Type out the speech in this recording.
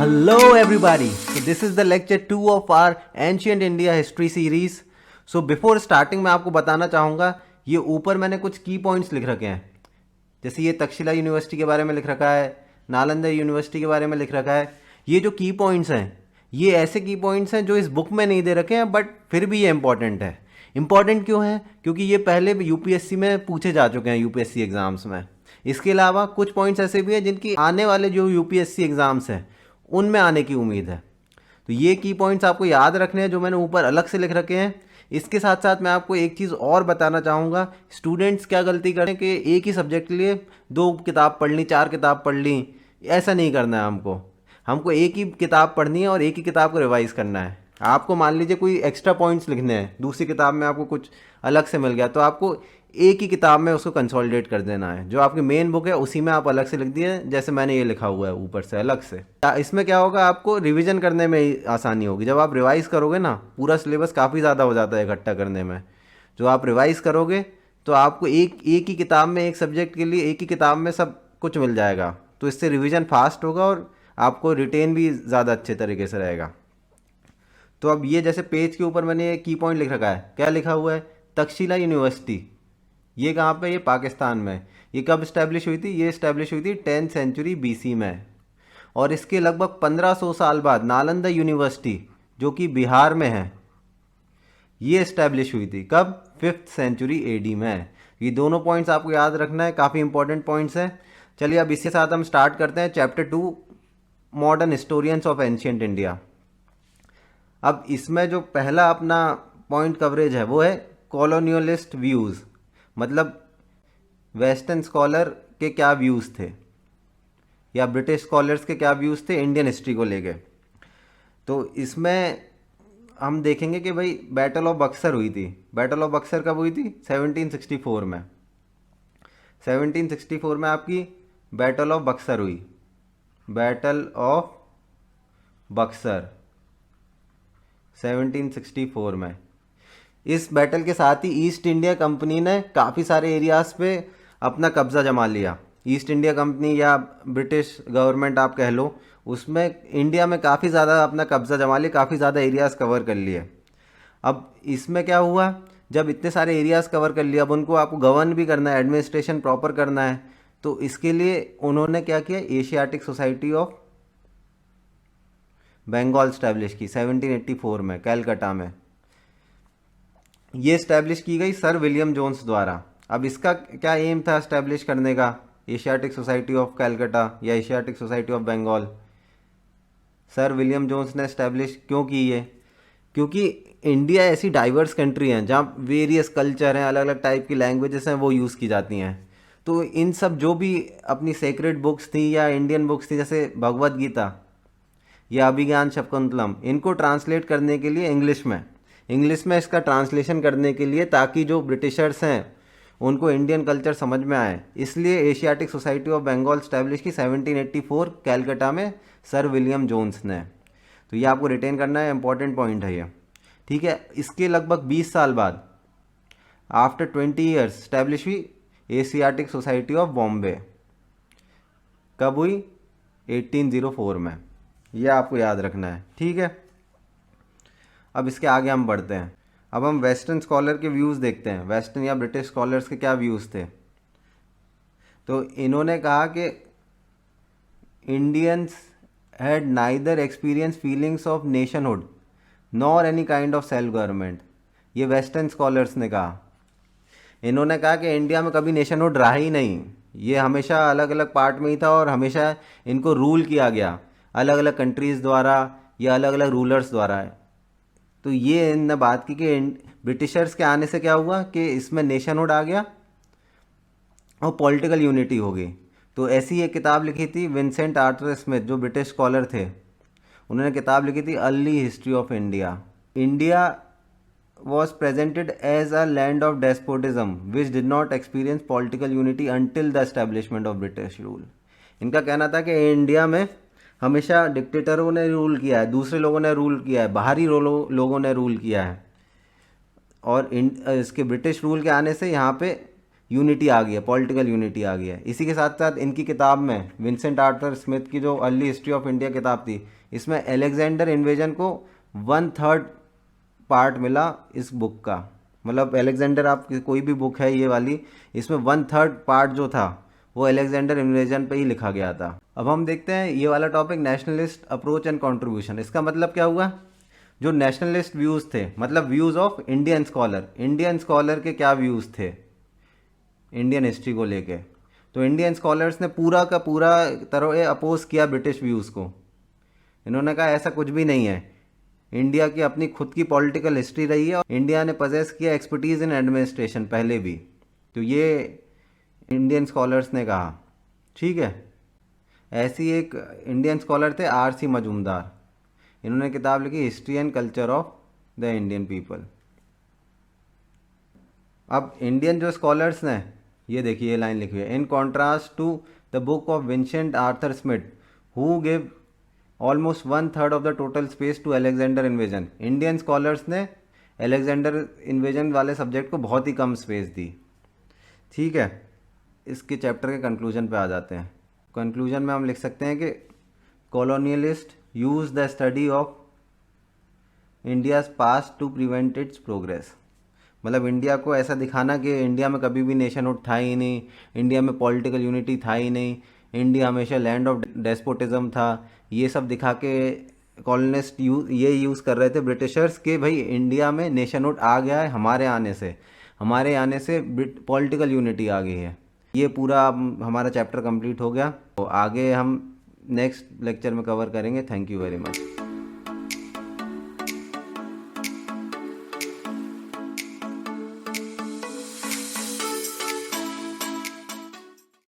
Hello, everybody. So, this is the lecture 2 of our Ancient India History series. So, before starting मैं आपको बताना चाहूँगा, ये ऊपर मैंने कुछ की पॉइंट्स लिख रखे हैं. जैसे ये तक्षशिला यूनिवर्सिटी के बारे में लिख रखा है, नालंदा यूनिवर्सिटी के बारे में लिख रखा है. ये जो की पॉइंट्स हैं, ये ऐसे की पॉइंट्स हैं जो इस बुक में नहीं दे रखे हैं, बट फिर भी ये इंपॉर्टेंट है. इंपॉर्टेंट क्यों है? क्योंकि ये पहले यूपीएससी में पूछे जा चुके हैं, यूपीएससी एग्जाम्स में. इसके अलावा कुछ पॉइंट्स ऐसे भी हैं जिनकी आने वाले जो यूपीएससी एग्जाम्स हैं उनमें आने की उम्मीद है. तो ये की पॉइंट्स आपको याद रखने हैं जो मैंने ऊपर अलग से लिख रखे हैं. इसके साथ साथ मैं आपको एक चीज़ और बताना चाहूँगा. स्टूडेंट्स क्या गलती करें कि एक ही सब्जेक्ट के लिए 2 किताब पढ़ ली, 4 किताब पढ़ ली. ऐसा नहीं करना है हमको एक ही किताब पढ़नी है और एक ही किताब को रिवाइज़ करना है. आपको मान लीजिए कोई एक्स्ट्रा पॉइंट्स लिखने हैं, दूसरी किताब में आपको कुछ अलग से मिल गया, तो आपको एक ही किताब में उसको कंसोलिडेट कर देना है. जो आपकी मेन बुक है उसी में आप अलग से लिख दिए, जैसे मैंने ये लिखा हुआ है ऊपर से अलग से. इसमें क्या होगा, आपको रिवीजन करने में आसानी होगी. जब आप रिवाइज़ करोगे ना, पूरा सिलेबस काफ़ी ज़्यादा हो जाता है इकट्ठा करने में. जो आप रिवाइज़ करोगे तो आपको एक ही किताब में, एक सब्जेक्ट के लिए एक ही किताब में सब कुछ मिल जाएगा. तो इससे रिविज़न फास्ट होगा और आपको रिटेन भी ज़्यादा अच्छे तरीके से रहेगा. तो अब ये जैसे पेज के ऊपर मैंने की पॉइंट लिख रखा है. क्या लिखा हुआ है? तक्षशिला यूनिवर्सिटी. ये कहाँ पे? ये पाकिस्तान में. ये कब इस्टेब्लिश हुई थी? ये इस्टेब्लिश हुई थी 10th सेंचुरी BC में. और इसके लगभग 1500 साल बाद नालंदा यूनिवर्सिटी, जो कि बिहार में है, ये इस्टेब्लिश हुई थी. कब? 5th सेंचुरी AD में. ये दोनों पॉइंट्स आपको याद रखना है, काफ़ी इंपॉर्टेंट पॉइंट्स हैं. चलिए अब इसके साथ हम स्टार्ट करते हैं chapter 2, modern historians of ancient India. अब इसमें जो पहला अपना पॉइंट कवरेज है वो है कॉलोनियलिस्ट व्यूज़. मतलब वेस्टर्न स्कॉलर के क्या व्यूज़ थे या ब्रिटिश स्कॉलर्स के क्या व्यूज़ थे इंडियन हिस्ट्री को लेके. तो इसमें हम देखेंगे कि भाई बैटल ऑफ बक्सर हुई थी. बैटल ऑफ बक्सर कब हुई थी? 1764 में. 1764 में आपकी बैटल ऑफ बक्सर हुई. बैटल ऑफ बक्सर 1764 में. इस बैटल के साथ ही ईस्ट इंडिया कंपनी ने काफ़ी सारे एरियाज़ पे अपना कब्ज़ा जमा लिया. ईस्ट इंडिया कंपनी या ब्रिटिश गवर्नमेंट आप कह लो, उसमें इंडिया में काफ़ी ज़्यादा अपना कब्ज़ा जमा लिया, काफ़ी ज़्यादा एरियाज़ कवर कर लिए. अब इसमें क्या हुआ, जब इतने सारे एरियाज़ कवर कर लिया, अब उनको आपको गवर्न भी करना है, एडमिनिस्ट्रेशन प्रॉपर करना है. तो इसके लिए उन्होंने क्या किया, Asiatic society of Bengal establish की 1784 में कैलकाटा में. ये इस्टेब्लिश की गई सर विलियम जोन्स द्वारा. अब इसका क्या एम था इस्टेब्लिश करने का, एशियाटिक सोसाइटी ऑफ कैलकाटा या Asiatic society of Bengal? Sir William Jones ने इस्टेब्लिश क्यों की ये? क्योंकि इंडिया ऐसी डाइवर्स कंट्री है जहाँ वेरियस कल्चर हैं, अलग अलग टाइप की लैंग्वेजेस हैं, वो यूज़ की जाती हैं. तो इन सब जो भी अपनी सेक्रेड बुक्स थी या इंडियन बुक्स थी, जैसे भगवद गीता या अभिज्ञान शकुंतलम, इनको ट्रांसलेट करने के लिए इंग्लिश में इसका ट्रांसलेशन करने के लिए, ताकि जो ब्रिटिशर्स हैं उनको इंडियन कल्चर समझ में आए, इसलिए Asiatic society of Bengal establish की 1784 कैलकाटा में सर विलियम जोन्स ने. तो ये आपको रिटेन करना है, इंपॉर्टेंट पॉइंट है ये. ठीक है. इसके लगभग 20 साल बाद, आफ्टर 20 ईयर्स, स्टैब्लिश हुई एशियाटिक सोसाइटी ऑफ बॉम्बे. कब हुई? 1804 में. यह आपको याद रखना है. ठीक है. अब इसके आगे हम बढ़ते हैं. अब हम वेस्टर्न स्कॉलर के व्यूज़ देखते हैं. वेस्टर्न या ब्रिटिश स्कॉलर्स के क्या व्यूज़ थे. तो इन्होंने कहा कि Indians had neither experience feelings of nationhood nor any kind of self government. ये वेस्टर्न स्कॉलर्स ने कहा. इन्होंने कहा कि इंडिया में कभी नेशनहुड रहा ही नहीं. ये हमेशा अलग अलग पार्ट में ही था और हमेशा इनको रूल किया गया अलग अलग कंट्रीज़ द्वारा या अलग अलग रूलर्स द्वारा. तो ये इनने बात की कि ब्रिटिशर्स के आने से क्या हुआ कि इसमें नेशनहुड आ गया और पॉलिटिकल यूनिटी हो गई. तो ऐसी एक किताब लिखी थी विंसेंट आर्थर स्मिथ, जो ब्रिटिश स्कॉलर थे. उन्होंने किताब लिखी थी early history of India. India was presented as a land of despotism which did not experience political unity until the establishment of British rule. इनका कहना था कि इंडिया में हमेशा डिक्टेटरों ने रूल किया है, दूसरे लोगों ने रूल किया है, बाहरी लोगों ने रूल किया है, और इसके ब्रिटिश रूल के आने से यहाँ पे यूनिटी आ गई है, पॉलिटिकल यूनिटी आ गई है। इसी के साथ साथ इनकी किताब में विंसेंट आर्थर स्मिथ की जो अर्ली हिस्ट्री ऑफ इंडिया किताब थी, इसमें अलेक्जेंडर इन्वेजन को 1/3 पार्ट मिला इस बुक का। मतलब अलेक्जेंडर, आप कोई भी बुक है ये वाली, इसमें 1/3 पार्ट जो था वो अलेक्जेंडर इन्वेजन पे ही लिखा गया था। अब हम देखते हैं ये वाला topic, nationalist approach and contribution. इसका मतलब क्या हुआ, जो नेशनलिस्ट व्यूज़ थे, मतलब views of Indian scholar, Indian scholar के क्या व्यूज़ थे इंडियन हिस्ट्री को लेके। तो इंडियन स्कॉलर्स ने पूरा का पूरा तरह अपोज किया ब्रिटिश व्यूज़ को। इन्होंने कहा ऐसा कुछ भी नहीं है, इंडिया की अपनी खुद की पॉलिटिकल हिस्ट्री रही है और इंडिया ने पजेस किया एक्सपर्टीज़ इन एडमिनिस्ट्रेशन पहले भी। तो ये इंडियन स्कॉलर्स ने कहा, ठीक है। ऐसी एक इंडियन स्कॉलर थे RC मजूमदार, इन्होंने किताब लिखी history and culture of the Indian people. अब इंडियन जो स्कॉलर्स ने, ये देखिए ये लाइन लिखी है, in contrast to the book of Vincent Arthur Smith who give almost 1/3 of the total space to Alexander invasion. Indian scholars ने Alexander invasion वाले सब्जेक्ट को बहुत ही कम स्पेस दी, ठीक है। इसके चैप्टर के कंक्लूजन पे आ जाते हैं। कंक्लूजन में हम लिख सकते हैं कि colonialist use the study of India's past to prevent its progress. मतलब इंडिया को ऐसा दिखाना कि इंडिया में कभी भी नेशनहुड था ही नहीं, इंडिया में पॉलिटिकल यूनिटी था ही नहीं, इंडिया हमेशा लैंड ऑफ डेस्पोटिज्म था, ये सब दिखा के कॉलोनिस्ट ये यूज़ कर रहे थे ब्रिटिशर्स के भाई इंडिया में नेशनहुड आ गया है हमारे आने से पॉलिटिकल यूनिटी आ गई है। ये पूरा हमारा चैप्टर कंप्लीट हो गया। तो आगे हम नेक्स्ट लेक्चर में कवर करेंगे। Thank you very much.